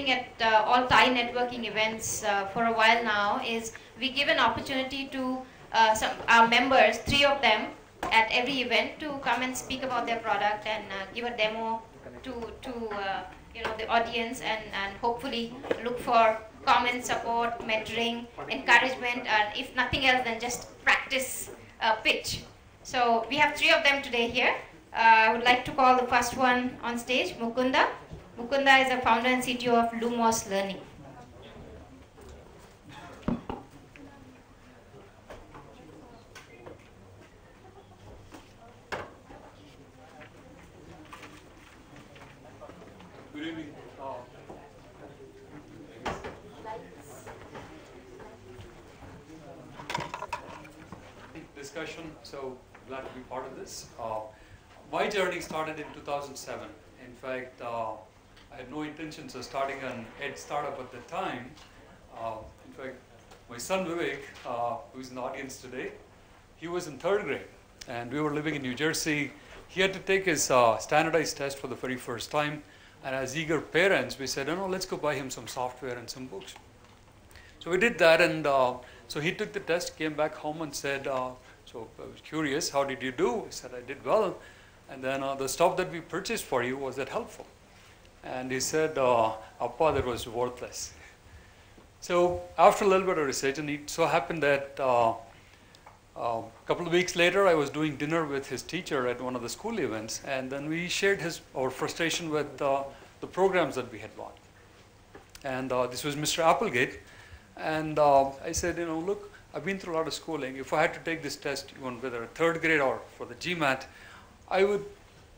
doing at all Thai networking events for a while now is we give an opportunity to our members, 3 of them, at every event to come and speak about their product and give a demo to the audience, and hopefully look for comment, support, mentoring, encouragement, and if nothing else, then just practice pitch. So we have 3 of them today here. I would like to call the first one on stage, Mukunda. Mukunda is the founder and CTO of Lumos Learning. Good evening. Discussion, so glad to be part of this. My journey started in 2007. In fact, I had no intentions of starting an ed startup at the time. In fact, my son Vivek, who is in the audience today, he was in 3rd grade, and we were living in New Jersey. He had to take his standardized test for the very first time, and as eager parents, we said, no, let's go buy him some software and some books. So we did that, and so he took the test, came back home and said, so I was curious, how did you do? He said, I did well. And then the stuff that we purchased for you, was that helpful? And he said, Appa, that was worthless. So after a little bit of research, and it so happened that a couple of weeks later, I was doing dinner with his teacher at one of the school events, and then we shared our frustration with the programs that we had bought. And this was Mr. Applegate. And I said, look, I've been through a lot of schooling. If I had to take this test, even whether 3rd grade or for the GMAT, I would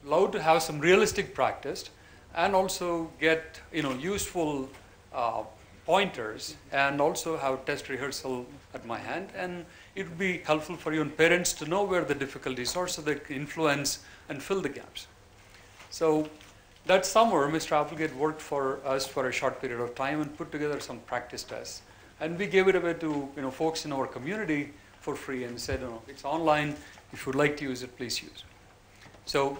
love to have some realistic practice and also get useful pointers, and also have test rehearsal at my hand. And it would be helpful for you and parents to know where the difficulties are so they can influence and fill the gaps. So that summer, Mr. Applegate worked for us for a short period of time and put together some practice tests. And we gave it away to folks in our community for free, and said, it's online. If you'd like to use it, please use it. So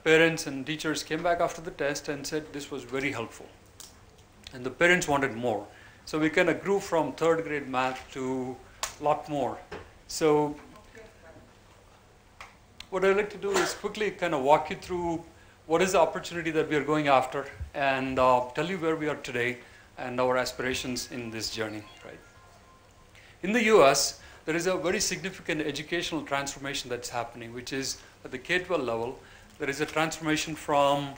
parents and teachers came back after the test and said this was very helpful. And the parents wanted more. So we kind of grew from 3rd grade math to a lot more. So what I'd like to do is quickly kind of walk you through what is the opportunity that we are going after, and tell you where we are today and our aspirations in this journey. Right? In the US, there is a very significant educational transformation that's happening, which is at the K-12 level. There is a transformation from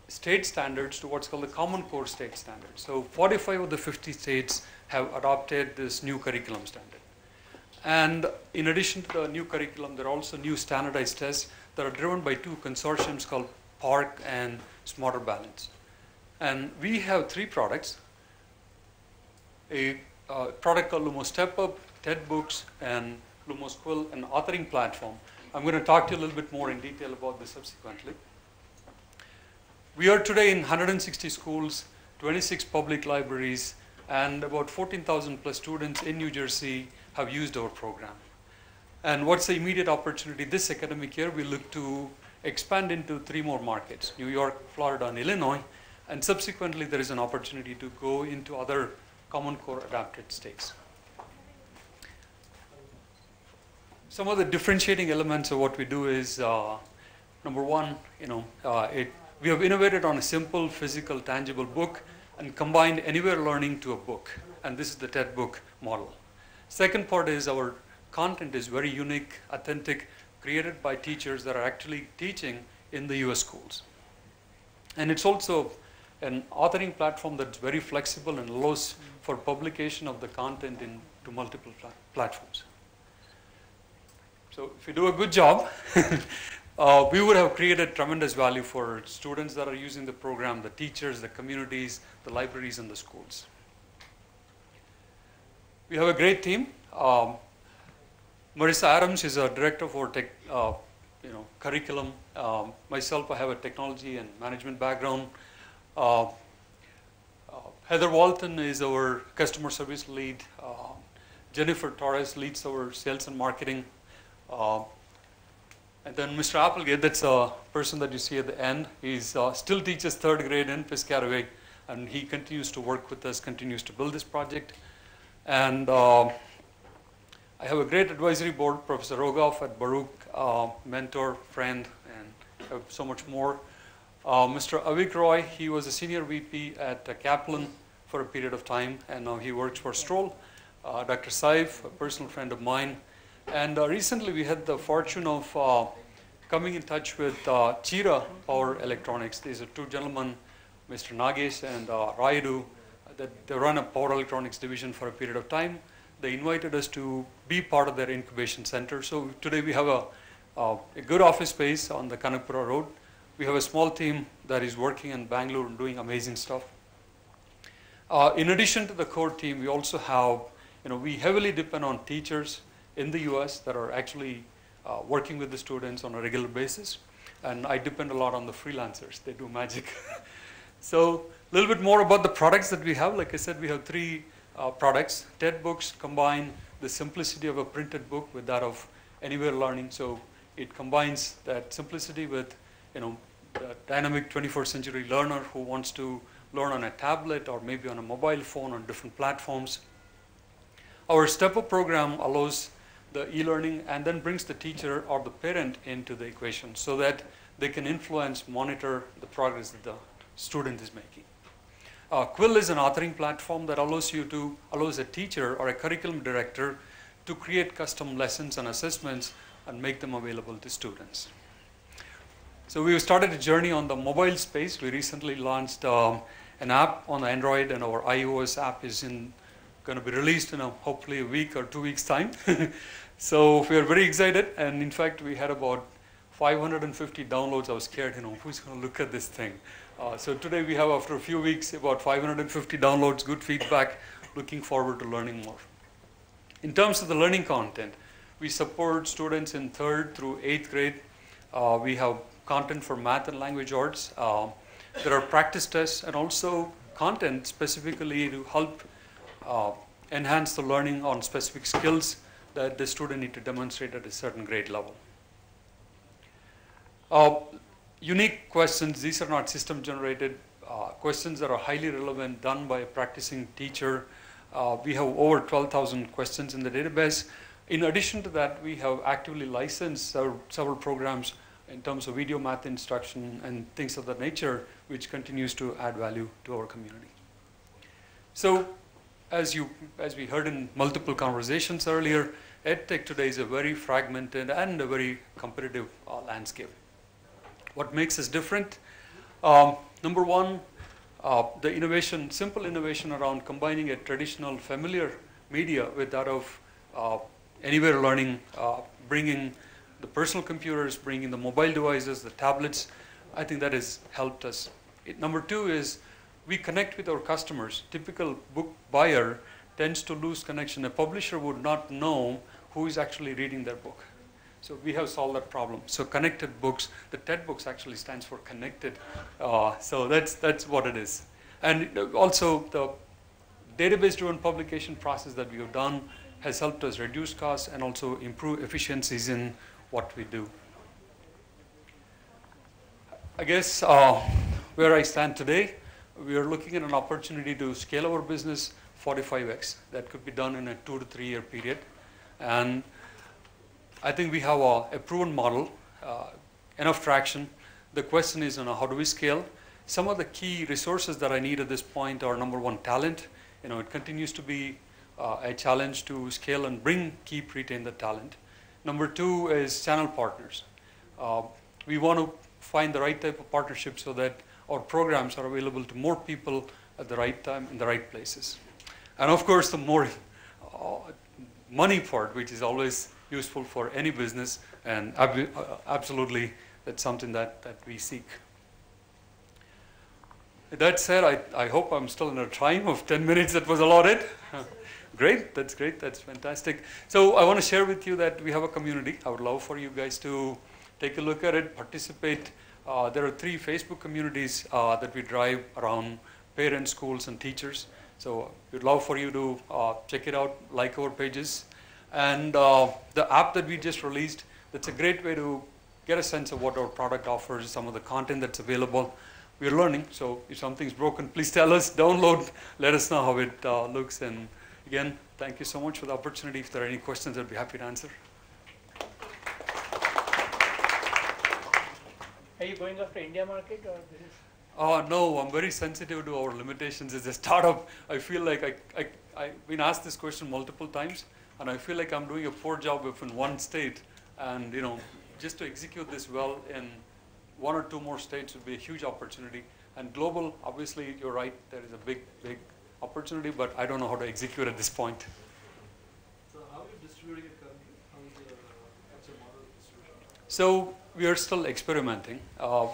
state standards to what's called the Common Core state standards. So 45 of the 50 states have adopted this new curriculum standard. And in addition to the new curriculum, there are also new standardized tests that are driven by 2 consortiums called PARC and Smarter Balance. And we have 3 products. A product called Lumos Step Up, TED Books, and Lumos Quill, an authoring platform. I'm going to talk to you a little bit more in detail about this subsequently. We are today in 160 schools, 26 public libraries, and about 14,000 plus students in New Jersey have used our program. And what's the immediate opportunity this academic year? We look to expand into 3 more markets, New York, Florida, and Illinois. And subsequently, there is an opportunity to go into other Common Core adapted states. Some of the differentiating elements of what we do is, number one, we have innovated on a simple, physical, tangible book and combined anywhere learning to a book. And this is the TED book model. Second part is our content is very unique, authentic, created by teachers that are actually teaching in the US schools. And it's also an authoring platform that's very flexible and allows for publication of the content into multiple platforms. So if you do a good job, we would have created tremendous value for students that are using the program, the teachers, the communities, the libraries, and the schools. We have a great team. Marissa Adams is our director for curriculum. Myself, I have a technology and management background. Heather Walton is our customer service lead. Jennifer Torres leads our sales and marketing. And then Mr. Applegate, that's a person that you see at the end. He still teaches 3rd grade in Piscataway. and he continues to work with us, continues to build this project. And I have a great advisory board, Professor Rogoff at Baruch, mentor, friend, and have so much more. Mr. Avik Roy, he was a senior VP at Kaplan for a period of time, and now he works for Stroll. Dr. Saif, a personal friend of mine. And recently we had the fortune of coming in touch with Chira Power Electronics. These are two gentlemen, Mr. Nagesh and Raidu, that they run a power electronics division for a period of time. They invited us to be part of their incubation center. So today we have a good office space on the Kanakpura Road. We have a small team that is working in Bangalore and doing amazing stuff. In addition to the core team, we also have, we heavily depend on teachers in the US that are actually working with the students on a regular basis. And I depend a lot on the freelancers. They do magic. So a little bit more about the products that we have. Like I said, we have three products. TED books combine the simplicity of a printed book with that of anywhere learning. So it combines that simplicity with, the dynamic 21st century learner who wants to learn on a tablet or maybe on a mobile phone on different platforms. Our Step-Up program allows the e-learning and then brings the teacher or the parent into the equation so that they can influence, monitor the progress that the student is making. Quill is an authoring platform that allows a teacher or a curriculum director to create custom lessons and assessments and make them available to students. So we started a journey on the mobile space. We recently launched an app on Android, and our iOS app is going to be released in hopefully a week or 2 weeks' time. So we are very excited, and in fact we had about 550 downloads. I was scared, who's going to look at this thing? So today we have, after a few weeks, about 550 downloads, good feedback, looking forward to learning more. In terms of the learning content, we support students in 3rd through 8th grade. We have content for math and language arts. There are practice tests and also content specifically to help enhance the learning on specific skills that the student need to demonstrate at a certain grade level. Unique questions, these are not system generated questions that are highly relevant, done by a practicing teacher. We have over 12,000 questions in the database. In addition to that, we have actively licensed several programs in terms of video math instruction and things of that nature, which continues to add value to our community. So as we heard in multiple conversations earlier, EdTech today is a very fragmented and a very competitive landscape. What makes us different? Number one, the innovation, simple innovation around combining a traditional familiar media with that of anywhere learning, bringing the personal computers, bringing the mobile devices, the tablets. I think that has helped us. Number two is we connect with our customers. Typical book buyer tends to lose connection. A publisher would not know who is actually reading their book. So we have solved that problem. So connected books, the TED books actually stands for connected. So that's what it is. And also the database-driven publication process that we have done has helped us reduce costs and also improve efficiencies in what we do. I guess where I stand today, we are looking at an opportunity to scale our business 45x. That could be done in a 2 to 3 year period. And I think we have a proven model, enough traction. The question is, how do we scale? Some of the key resources that I need at this point are, number one, talent. It continues to be a challenge to scale and keep retain the talent. Number two is channel partners. We want to find the right type of partnership so that our programs are available to more people at the right time in the right places. And of course, the more money part, which is always useful for any business, and absolutely that's something that we seek. That said, I hope I'm still in a time of 10 minutes that was allotted. Great, that's fantastic. So I want to share with you that we have a community. I would love for you guys to take a look at it, participate. There are 3 Facebook communities that we drive around parents, schools, and teachers. So we'd love for you to check it out, like our pages. And the app that we just released, that's a great way to get a sense of what our product offers, some of the content that's available. we're learning. So if something's broken, please tell us, download, let us know how it looks. And again, thank you so much for the opportunity. If there are any questions, I'd be happy to answer. Are you going after India market or this is? No, I'm very sensitive to our limitations as a startup. I feel like I've been asked this question multiple times, and I feel like I'm doing a poor job if in one state, and just to execute this well in 1 or 2 more states would be a huge opportunity. And global, obviously, you're right, there is a big opportunity, but I don't know how to execute at this point. So how are you distributing it currently? What's your model of distribution? So we are still experimenting.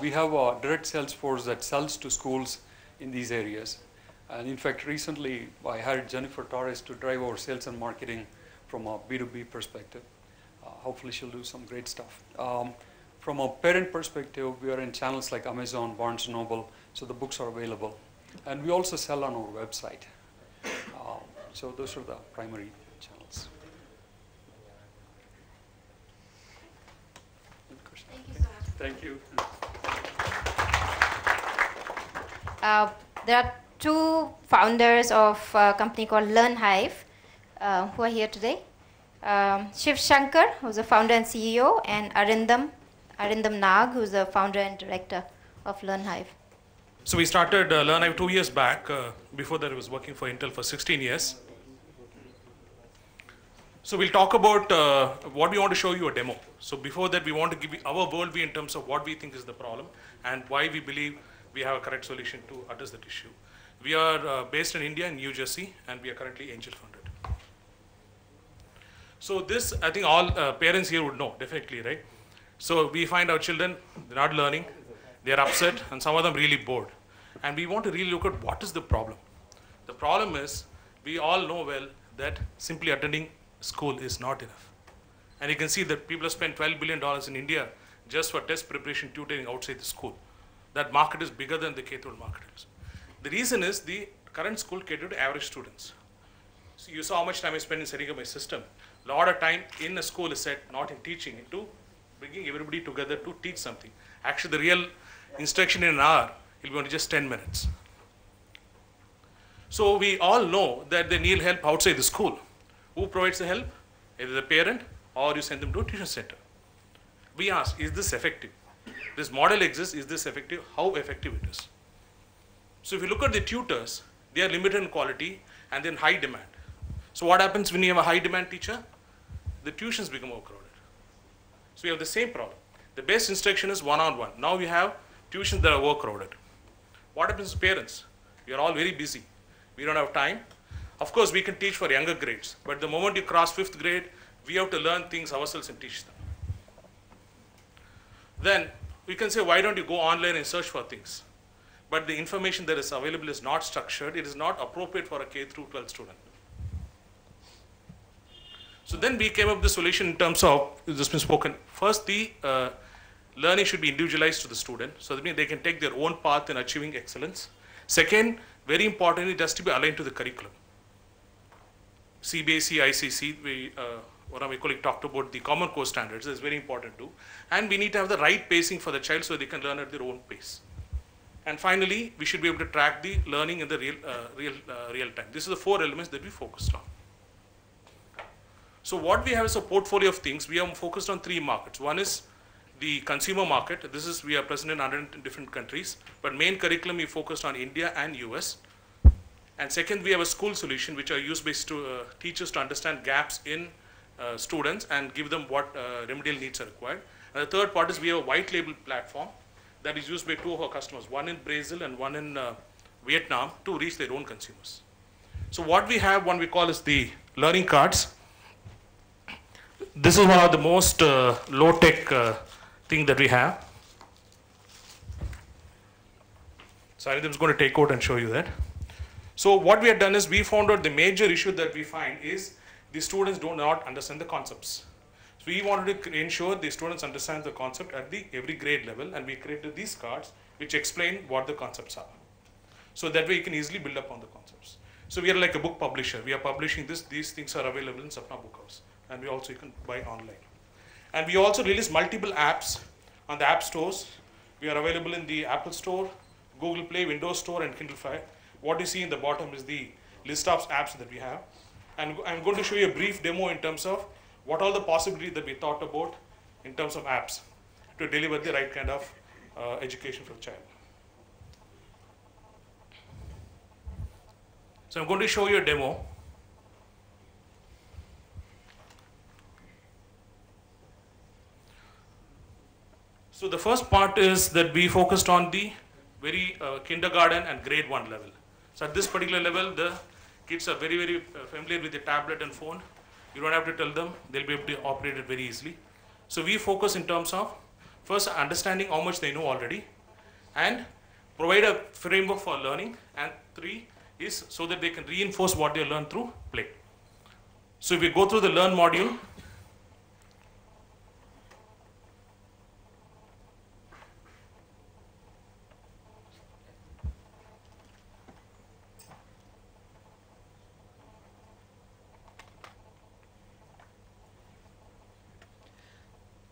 We have a direct sales force that sells to schools in these areas. And in fact, recently I hired Jennifer Torres to drive our sales and marketing from a B2B perspective. Hopefully she'll do some great stuff. From a parent perspective, we are in channels like Amazon, Barnes & Noble, so the books are available. And we also sell on our website. So those are the primary channels. Thank you so much. Thank you. There are 2 founders of a company called LearnHive who are here today. Shiv Shankar, who's the founder and CEO, and Arindam Nag, who's the founder and director of LearnHive. So we started LearnHive 2 years back. Before that, I was working for Intel for 16 years. So we'll talk about what we want to show you a demo. So before that, we want to give you our worldview in terms of what we think is the problem and why we believe we have a correct solution to address that issue. We are based in India, in New Jersey, and we are currently angel funded. So this, I think all parents here would know, definitely, right? So we find our children, they're not learning, they're upset, and some of them really bored. And we want to really look at what is the problem. The problem is, we all know well that simply attending school is not enough. And you can see that people have spent $12 billion in India just for test preparation tutoring outside the school. That market is bigger than the K-12 market is. The reason is the current school catered to average students. So you saw how much time I spent in setting up my system. A lot of time in a school is set not in teaching, into bringing everybody together to teach something. Actually, the real instruction in an hour will be only just 10 minutes. So we all know that they need help outside the school. Who provides the help? Either the parent or you send them to a tuition center. We ask, is this effective? This model exists, is this effective? How effective it is? So if you look at the tutors, they are limited in quality and then high demand. So what happens when you have a high demand teacher? The tuitions become overcrowded. So we have the same problem. The best instruction is one-on-one. Now we have tuitions that are overcrowded. What happens to parents? We are all very busy. We don't have time. Of course, we can teach for younger grades, but the moment you cross 5th grade, we have to learn things ourselves and teach them. Then we can say, why don't you go online and search for things? But the information that is available is not structured. It is not appropriate for a K through 12 student. So then we came up with the solution in terms of, this has been spoken. First, the learning should be individualized to the student, so that means they can take their own path in achieving excellence. Second, very importantly, it has to be aligned to the curriculum. CBSE, ICC, one of my colleagues talked about the common core standards. That's very important too. And we need to have the right pacing for the child so they can learn at their own pace. And finally, we should be able to track the learning in the real time. These are the 4 elements that we focused on. So what we have is a portfolio of things. We are focused on 3 markets. One is the consumer market. This is, we are present in 100 different countries, but main curriculum we focused on India and US. And second, we have a school solution, which are used by teachers to understand gaps in students and give them what remedial needs are required. And the third part is we have a white label platform that is used by 2 of our customers, one in Brazil and one in Vietnam, to reach their own consumers. So what we have, one we call is the learning cards. This is one of the most low-tech thing that we have. So I'm going to take out and show you that. So what we have done is we found out the major issue that we find is the students do not understand the concepts. So we wanted to ensure the students understand the concept at the every grade level, and we created these cards which explain what the concepts are. So that way you can easily build up on the concepts. So we are like a book publisher. We are publishing this. These things are available in Sapna Book House, and we also you can buy online. And we also release multiple apps on the app stores. We are available in the Apple Store, Google Play, Windows Store, and Kindle Fire. What you see in the bottom is the list of apps that we have. And I'm going to show you a brief demo in terms of what all the possibilities that we thought about in terms of apps to deliver the right kind of education for the child. So I'm going to show you a demo. So the first part is that we focused on the very kindergarten and grade 1 level. So at this particular level, the kids are very, very familiar with the tablet and phone. You don't have to tell them, they'll be able to operate it very easily. So we focus in terms of first understanding how much they know already and provide a framework for learning, and 3 is so that they can reinforce what they learn through play. So if we go through the learn module,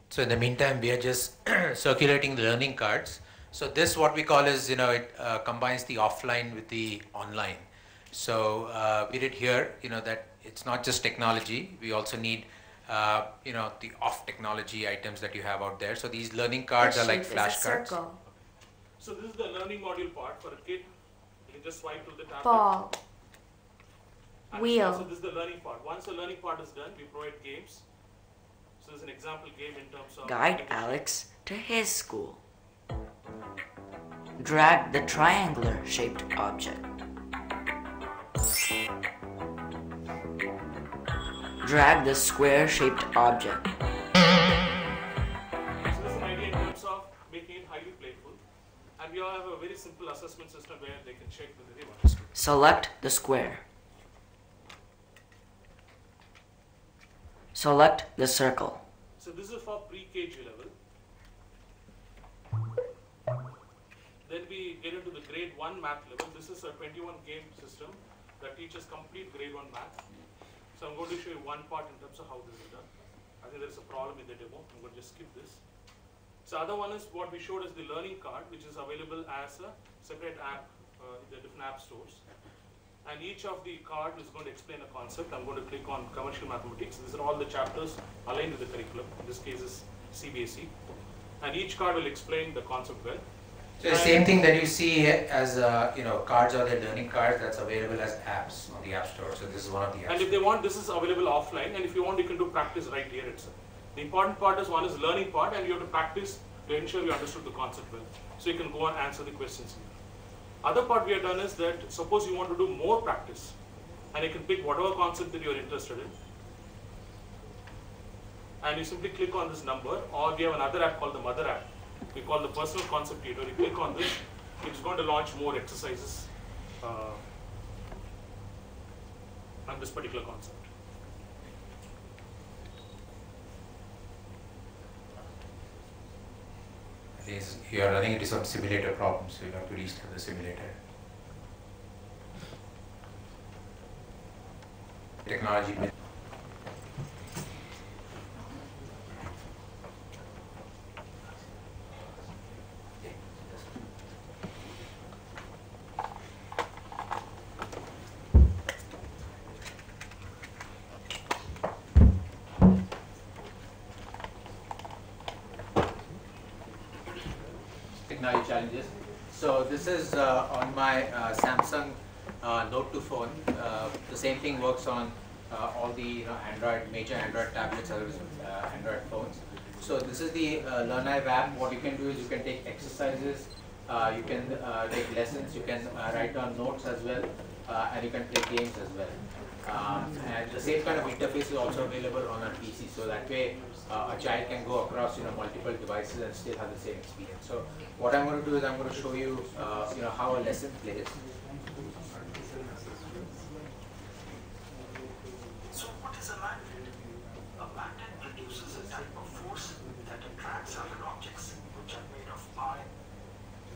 so in the meantime, we are just circulating the learning cards. So this, what we call is, it combines the offline with the online. So we did here, that it's not just technology. We also need, the off technology items that you have out there. So these learning cards are like flashcards. so this is the learning module part for a kid. You can just swipe to the tablet. Ball. And Wheel. So this is the learning part. Once the learning part is done, we provide games. So there's an example game in terms of Guide Alex to his school. Drag the triangular shaped object. Drag the square shaped object. So there's an idea in terms of making it highly playful. And we all have a very simple assessment system where they can check whether they've understood. Select the square. Select the circle. So this is for pre-KG level. Then we get into the grade 1 math level. This is a 21 game system that teaches complete grade 1 math. So I'm going to show you one part in terms of how this is done. I think there's a problem in the demo. I'm going to just skip this. So other one is what we showed as the learning card, which is available as a separate app in the different app stores. And each of the card is going to explain a concept. I'm going to click on commercial mathematics. These are all the chapters aligned with the curriculum. In this case is CBSE. And each card will explain the concept well. So the same thing that you see as cards or the learning cards, that's available as apps on the App Store. So this is one of the apps. And if they want, this is available offline. And if you want, you can do practice right here itself. The important part is one is learning part, and you have to practice to ensure you understood the concept well. So you can go and answer the questions here. Other part we have done is that suppose you want to do more practice, and you can pick whatever concept that you are interested in, and you simply click on this number, or we have another app called the mother app. We call the personal concept tutor. You click on this, it's going to launch more exercises on this particular concept. You are running into some simulator problems, so you have to restart the simulator. Technology. Technology challenges. So this is on my Samsung Note 2 phone. The same thing works on all the major Android tablets as well as Android phones. So this is the LearnIve app. What you can do is you can take exercises, you can take lessons, you can write down notes as well, and you can play games as well. And the same kind of interface is also available on a PC. So that way a child can go across multiple devices and still have the same experience. So what I'm going to do is I'm going to show you how a lesson plays. So what is a magnet? A magnet produces a type of force that attracts other objects which are made of iron.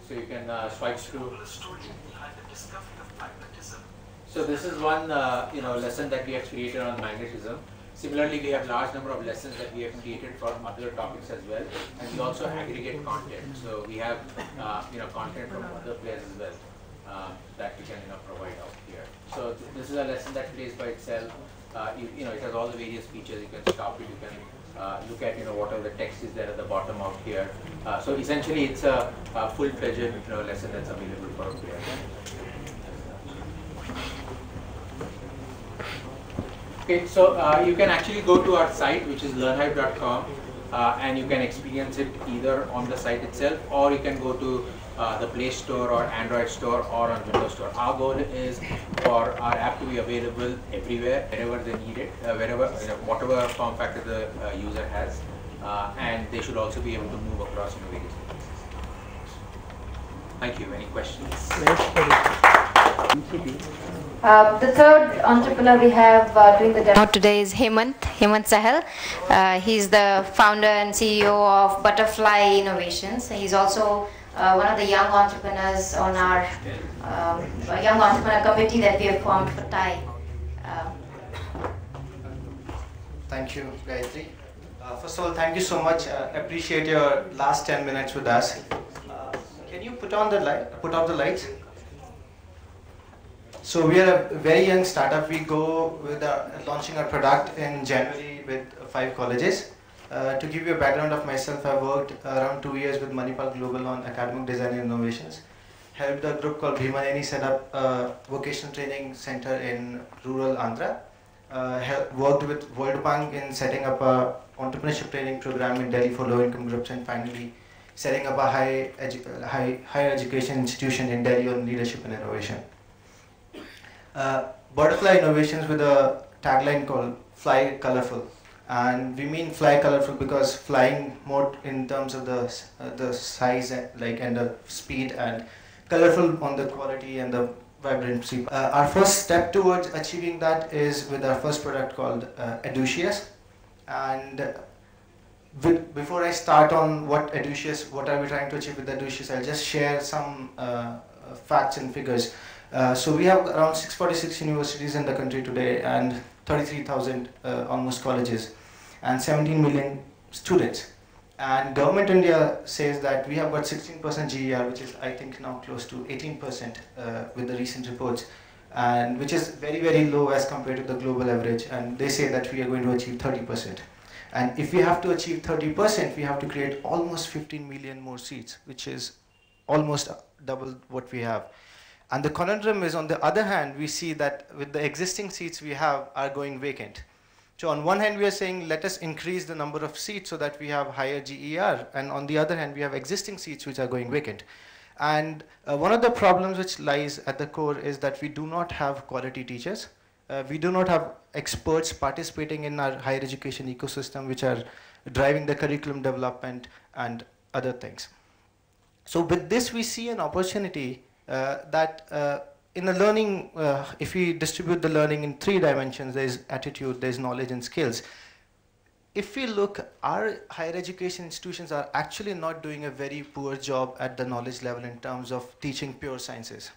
So you can swipe through. The story behind the discovery of magnetism. So this is one lesson that we have created on magnetism. Similarly, we have large number of lessons that we have created for other topics as well, and we also aggregate content. So we have content from other players as well that we can provide out here. So this is a lesson that plays by itself. It has all the various features. You can stop it. You can look at whatever the text is there at the bottom out here. So essentially, it's a full-fledged lesson that's available for a player. Okay, so you can actually go to our site, which is learnhype.com, and you can experience it either on the site itself, or you can go to the Play Store or Android Store or on Windows Store. Our goal is for our app to be available everywhere, wherever they need it, whatever form factor the user has, and they should also be able to move across various devices. Thank you. Any questions? The third entrepreneur we have doing the demo today is Hemant Sahel. He's the founder and CEO of Butterfly Innovations. He's also one of the young entrepreneurs on our young entrepreneur committee that we have formed for TIE. Thank you, Gayatri. First of all, thank you so much. Appreciate your last 10 minutes with us. Can you put on the light? Put off the lights. So we are a very young startup. We go with launching our product in January with 5 colleges. To give you a background of myself, I worked around 2 years with Manipal Global on academic design and innovations. Helped a group called Bhimaneni set up a vocational training center in rural Andhra. Worked with World Bank in setting up a entrepreneurship training program in Delhi for low-income groups, and finally setting up a higher education institution in Delhi on leadership and innovation. Butterfly Innovations with a tagline called Fly Colorful, and we mean fly colorful because flying more in terms of the size and the speed, and colorful on the quality and the vibrancy. Our first step towards achieving that is with our first product called Educious. And before I start on what are we trying to achieve with Educious, I'll just share some facts and figures. So we have around 646 universities in the country today, and 33,000 almost colleges, and 17 million students. And Government India says that we have got 16% GER, which is I think now close to 18% with the recent reports, and which is very, very low as compared to the global average. And they say that we are going to achieve 30%. And if we have to achieve 30%, we have to create almost 15 million more seats, which is almost double what we have. And the conundrum is, on the other hand, we see that with the existing seats we have are going vacant. So on one hand, we are saying, let us increase the number of seats so that we have higher GER. And on the other hand, we have existing seats which are going vacant. And one of the problems which lies at the core is that we do not have quality teachers. We do not have experts participating in our higher education ecosystem, which are driving the curriculum development and other things. So with this, we see an opportunity that in the learning, if we distribute the learning in 3 dimensions, there's attitude, there's knowledge, and skills. If we look, our higher education institutions are actually not doing a very poor job at the knowledge level in terms of teaching pure sciences.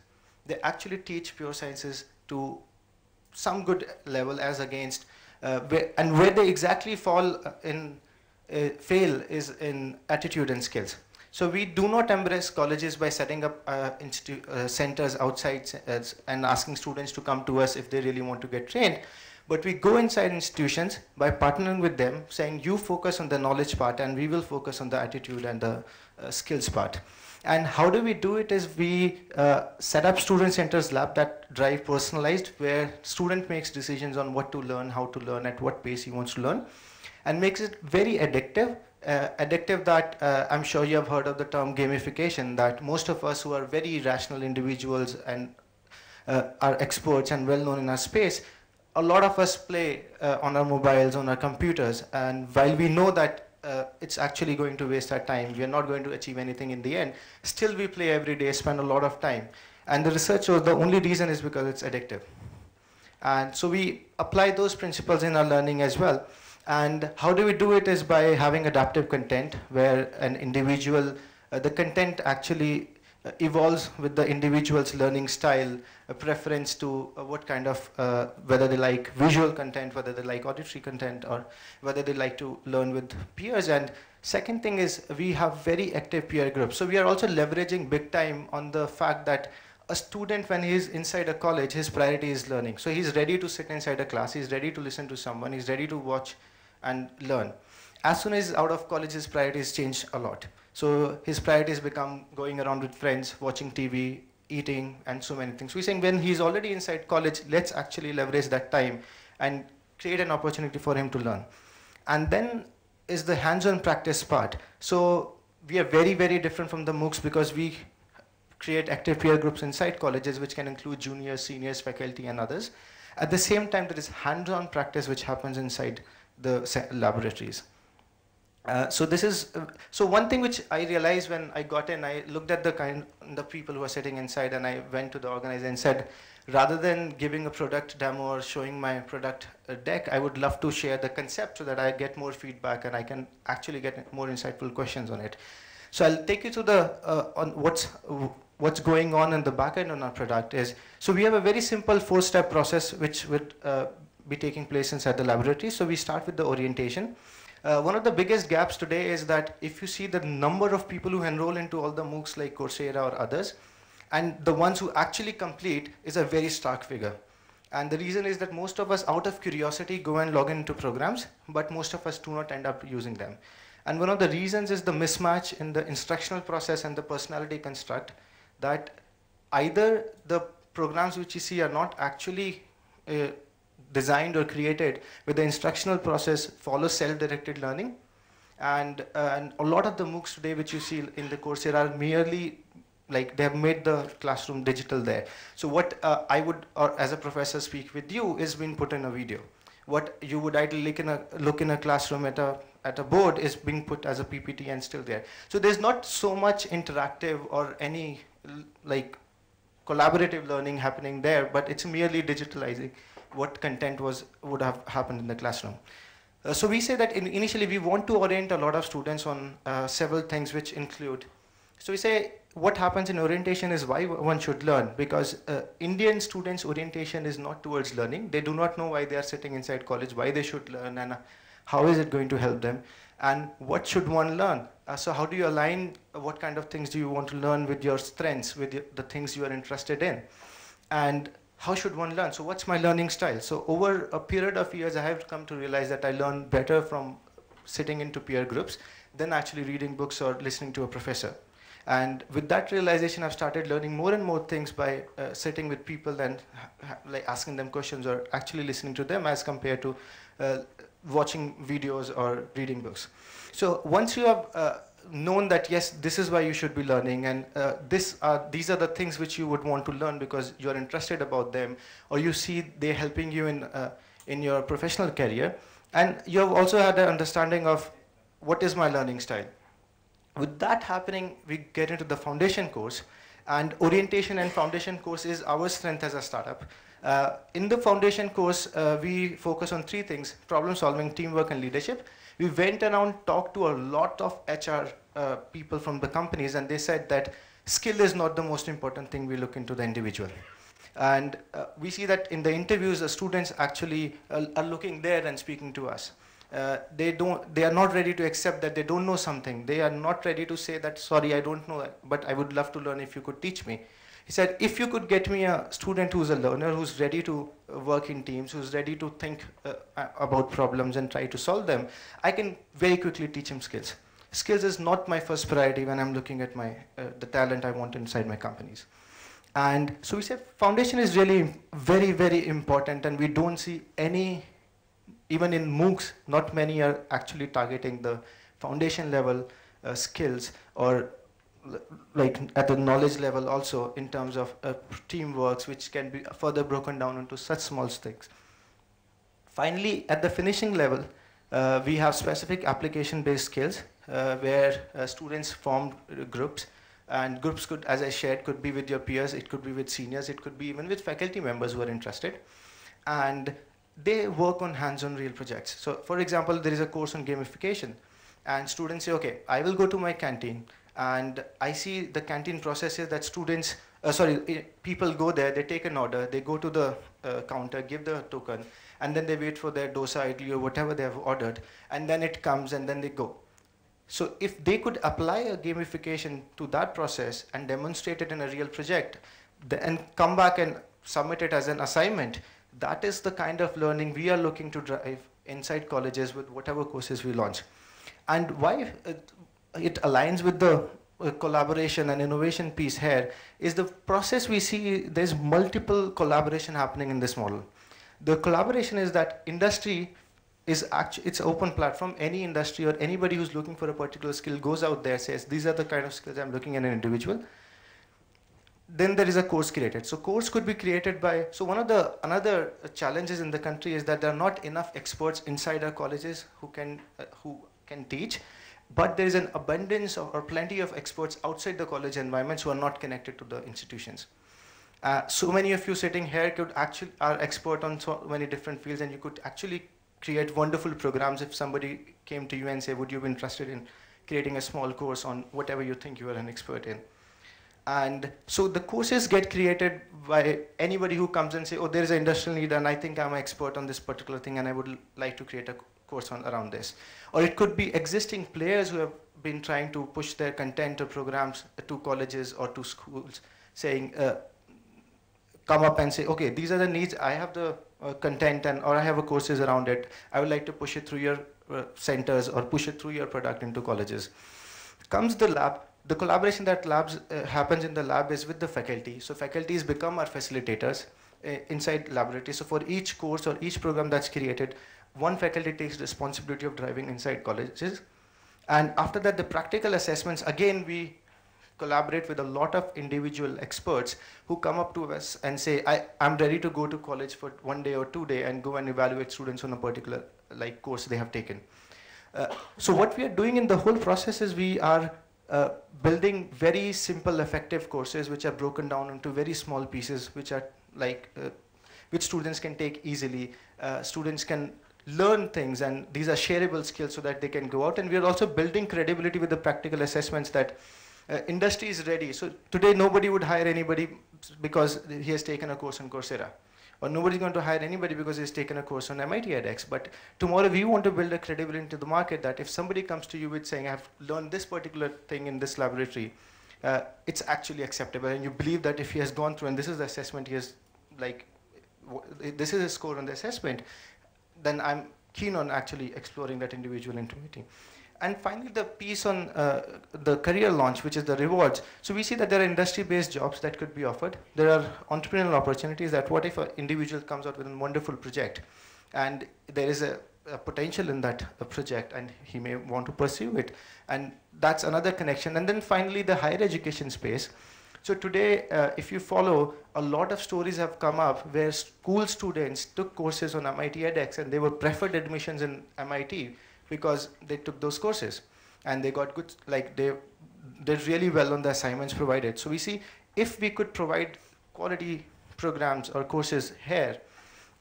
They actually teach pure sciences to some good level, as against, where they exactly fall fail is in attitude and skills. So we do not embrace colleges by setting up centers outside and asking students to come to us if they really want to get trained. But we go inside institutions by partnering with them, saying you focus on the knowledge part and we will focus on the attitude and the skills part. And how do we do it is we set up student centers lab that drive personalized, where student makes decisions on what to learn, how to learn, at what pace he wants to learn, and makes it very addictive. Addictive that I'm sure you have heard of the term gamification, that most of us who are very rational individuals and are experts and well known in our space, a lot of us play on our mobiles, on our computers, and while we know that it's actually going to waste our time, we are not going to achieve anything in the end, still we play every day, spend a lot of time. And the research shows the only reason is because it's addictive. And so we apply those principles in our learning as well. And how do we do it is by having adaptive content, where an individual, the content actually evolves with the individual's learning style, a preference to what kind of, whether they like visual content, whether they like auditory content, or whether they like to learn with peers. And second thing is we have very active peer groups. So we are also leveraging big time on the fact that a student, when he is inside a college, his priority is learning. So he's ready to sit inside a class, he's ready to listen to someone, he's ready to watch and learn. As soon as he's out of college, his priorities change a lot. So his priorities become going around with friends, watching TV, eating, and so many things. We're saying when he's already inside college, let's actually leverage that time and create an opportunity for him to learn. And then is the hands-on practice part. So we are very, very different from the MOOCs because we create active peer groups inside colleges, which can include juniors, seniors, faculty, and others. At the same time, there is hands-on practice which happens inside the laboratories. So one thing which I realized when I got in, I looked at the people who are sitting inside, and I went to the organizer and said, rather than giving a product demo or showing my product deck, I would love to share the concept so that I get more feedback and I can actually get more insightful questions on it. So I'll take you to the on what's going on in the back end on our product is, so we have a very simple 4-step process which would be taking place inside the laboratory. So we start with the orientation. One of the biggest gaps today is that if you see the number of people who enroll into all the MOOCs like Coursera or others, and the ones who actually complete is a very stark figure. And the reason is that most of us out of curiosity go and log into programs, but most of us do not end up using them. And one of the reasons is the mismatch in the instructional process and the personality construct, that either the programs which you see are not actually designed or created with the instructional process follow self-directed learning, and a lot of the MOOCs today which you see in the Coursera are merely like they have made the classroom digital there. So what I would, or as a professor, speak with you is being put in a video. What you would ideally look in a classroom at a board is being put as a PPT and still there. So there's not so much interactive or any like collaborative learning happening there, but it's merely digitalizing what content would have happened in the classroom. So we say that initially we want to orient a lot of students on several things which include, so we say what happens in orientation is why one should learn, because Indian students' orientation is not towards learning. They do not know why they are sitting inside college, why they should learn, and how is it going to help them, and what should one learn. So how do you align what kind of things do you want to learn with your strengths, with the things you are interested in, and how should one learn? So what's my learning style? So over a period of years, I have come to realize that I learn better from sitting into peer groups than actually reading books or listening to a professor. And with that realization, I've started learning more and more things by sitting with people and like asking them questions or actually listening to them as compared to watching videos or reading books. So once you have known that, yes, this is why you should be learning, and these are the things which you would want to learn because you're interested about them, or you see they're helping you in your professional career, and you have also had an understanding of what is my learning style. With that happening, we get into the foundation course, and orientation and foundation course is our strength as a startup. In the foundation course, we focus on 3 things: problem solving, teamwork, and leadership. We went around, talked to a lot of HR people from the companies, and they said that skill is not the most important thing. We look into the individual. And we see that in the interviews, the students actually are looking there and speaking to us. They are not ready to accept that they don't know something. They are not ready to say that, sorry, I don't know, but I would love to learn if you could teach me. He said, if you could get me a student who's a learner, who's ready to work in teams, who's ready to think about problems and try to solve them, I can very quickly teach him skills. Skills is not my first priority when I'm looking at the talent I want inside my companies. And so we said foundation is really very, very important, and we don't see any, even in MOOCs, not many are actually targeting the foundation level skills, or like at the knowledge level also in terms of teamwork, which can be further broken down into such small things. Finally, at the finishing level, we have specific application-based skills where students form groups, and groups could, as I shared, could be with your peers, it could be with seniors, it could be even with faculty members who are interested, and they work on hands-on real projects. So for example, there is a course on gamification, and students say, okay, I will go to my canteen, And I see the canteen processes that students, people go there, they take an order, they go to the counter, give the token, and then they wait for their dosa, idli, or whatever they have ordered, and then it comes, and then they go. So if they could apply a gamification to that process and demonstrate it in a real project, and come back and submit it as an assignment, that is the kind of learning we are looking to drive inside colleges with whatever courses we launch. And why it aligns with the collaboration and innovation piece here is the process we see. There's multiple collaboration happening in this model. The collaboration is that industry is actually, it's an open platform. Any industry or anybody who's looking for a particular skill goes out there, says, these are the kind of skills I'm looking at an individual. Then there is a course created. So course could be created by, so another challenges in the country is that there are not enough experts inside our colleges who can teach, but there is an abundance or plenty of experts outside the college environments who are not connected to the institutions. So many of you sitting here could actually are expert on so many different fields, and you could actually create wonderful programs if somebody came to you and say, would you be interested in creating a small course on whatever you think you are an expert in? And so the courses get created by anybody who comes and say, oh, there is an industrial need and I think I'm an expert on this particular thing and I would like to create a course around this. Or it could be existing players who have been trying to push their content or programs to colleges or to schools, saying, come up and say, okay, these are the needs, I have the content or I have a courses around it. I would like to push it through your centers or push it through your product into colleges. Comes the lab. The collaboration that happens in the lab is with the faculty. So faculties become our facilitators inside laboratory. So for each course or each program that's created, one faculty takes responsibility of driving inside colleges. And after that, the practical assessments, again, we collaborate with a lot of individual experts who come up to us and say, I'm ready to go to college for 1 day or 2 days and go and evaluate students on a particular course they have taken. So what we are doing in the whole process is we are building very simple, effective courses which are broken down into very small pieces, which are which students can take easily. Students can learn things, and these are shareable skills so that they can go out. And we are also building credibility with the practical assessments that industry is ready. So today nobody would hire anybody because he has taken a course on Coursera. Or nobody's going to hire anybody because he's taken a course on MIT edX. But tomorrow we want to build a credibility into the market that if somebody comes to you with saying, I've learned this particular thing in this laboratory, it's actually acceptable. And you believe that if he has gone through and this is the assessment, he has this is his score on the assessment, then I'm keen on actually exploring that individual into meeting. And finally, the piece on the career launch, which is the rewards. So we see that there are industry-based jobs that could be offered. There are entrepreneurial opportunities that what if an individual comes out with a wonderful project and there is a potential in that project and he may want to pursue it. And that's another connection. And then finally, the higher education space. So today, if you follow, a lot of stories have come up where school students took courses on MIT edX and they were preferred admissions in MIT because they took those courses and they got good, they did really well on the assignments provided. So we see if we could provide quality programs or courses here,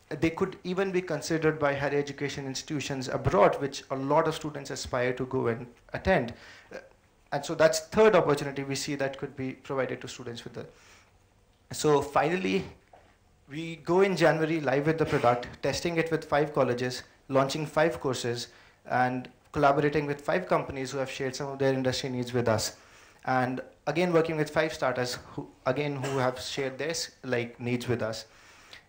they could even be considered by higher education institutions abroad, which a lot of students aspire to go and attend. And so that's third opportunity we see that could be provided to students with the. So finally, we go in January live with the product, testing it with 5 colleges, launching 5 courses, and collaborating with 5 companies who have shared some of their industry needs with us. And again, working with 5 startups who have shared their needs with us.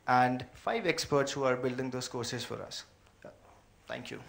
And 5 experts who are building those courses for us. Thank you.